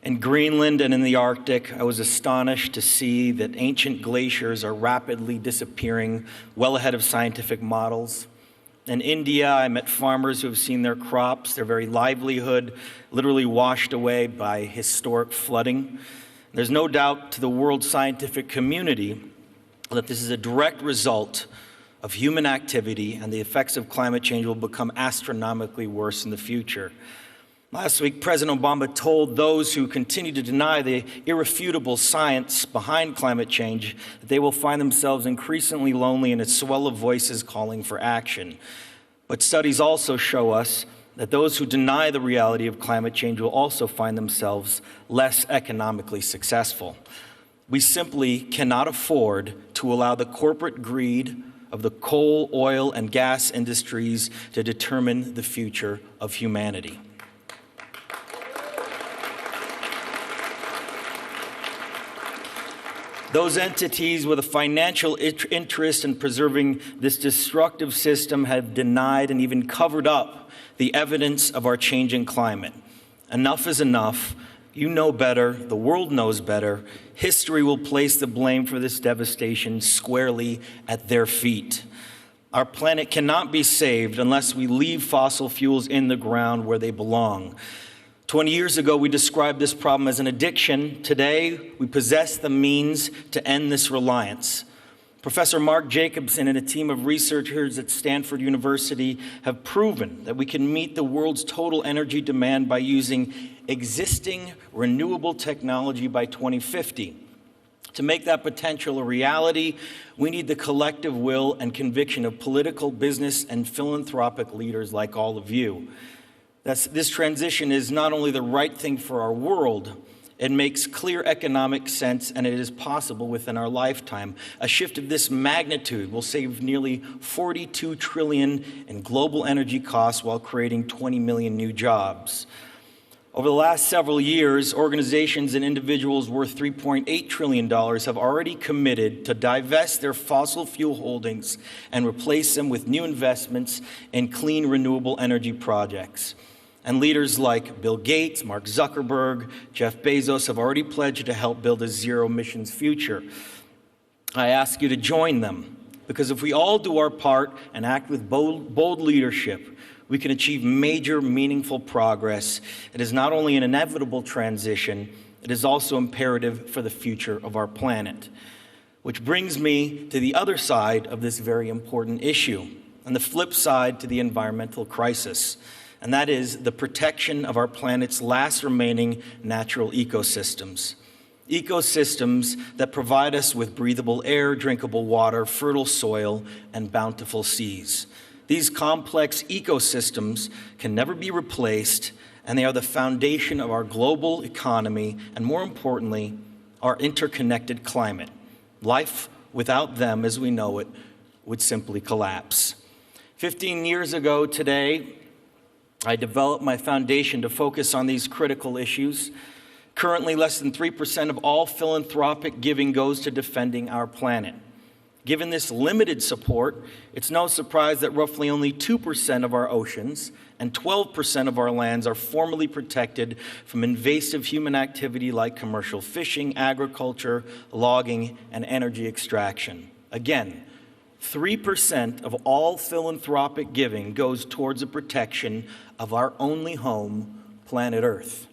In Greenland and in the Arctic, I was astonished to see that ancient glaciers are rapidly disappearing, well ahead of scientific models. In India, I met farmers who have seen their crops, their very livelihood, literally washed away by historic flooding. There's no doubt to the world scientific community that this is a direct result of human activity, and the effects of climate change will become astronomically worse in the future. Last week, President Obama told those who continue to deny the irrefutable science behind climate change that they will find themselves increasingly lonely in a swell of voices calling for action. But studies also show us that those who deny the reality of climate change will also find themselves less economically successful. We simply cannot afford to allow the corporate greed of the coal, oil, and gas industries to determine the future of humanity. Those entities with a financial interest in preserving this destructive system have denied and even covered up the evidence of our changing climate. Enough is enough. You know better. The world knows better. History will place the blame for this devastation squarely at their feet. Our planet cannot be saved unless we leave fossil fuels in the ground where they belong. 20 years ago, we described this problem as an addiction. Today, we possess the means to end this reliance. Professor Mark Jacobson and a team of researchers at Stanford University have proven that we can meet the world's total energy demand by using existing renewable technology by 2050. To make that potential a reality, we need the collective will and conviction of political, business, and philanthropic leaders like all of you. This transition is not only the right thing for our world, it makes clear economic sense, and it is possible within our lifetime. A shift of this magnitude will save nearly $42 trillion in global energy costs while creating 20 million new jobs. Over the last several years, organizations and individuals worth $3.8 trillion have already committed to divest their fossil fuel holdings and replace them with new investments in clean, renewable energy projects. And leaders like Bill Gates, Mark Zuckerberg, Jeff Bezos have already pledged to help build a zero-emissions future. I ask you to join them, because if we all do our part and act with bold leadership, we can achieve major, meaningful progress. It is not only an inevitable transition, it is also imperative for the future of our planet. Which brings me to the other side of this very important issue, and the flip side to the environmental crisis, and that is the protection of our planet's last remaining natural ecosystems. Ecosystems that provide us with breathable air, drinkable water, fertile soil, and bountiful seas. These complex ecosystems can never be replaced, and they are the foundation of our global economy and, more importantly, our interconnected climate. Life without them, as we know it, would simply collapse. 15 years ago today, I developed my foundation to focus on these critical issues. Currently, less than 3% of all philanthropic giving goes to defending our planet. Given this limited support, it's no surprise that roughly only 2% of our oceans and 12% of our lands are formally protected from invasive human activity like commercial fishing, agriculture, logging, and energy extraction. Again, 3% of all philanthropic giving goes towards the protection of our only home, planet Earth.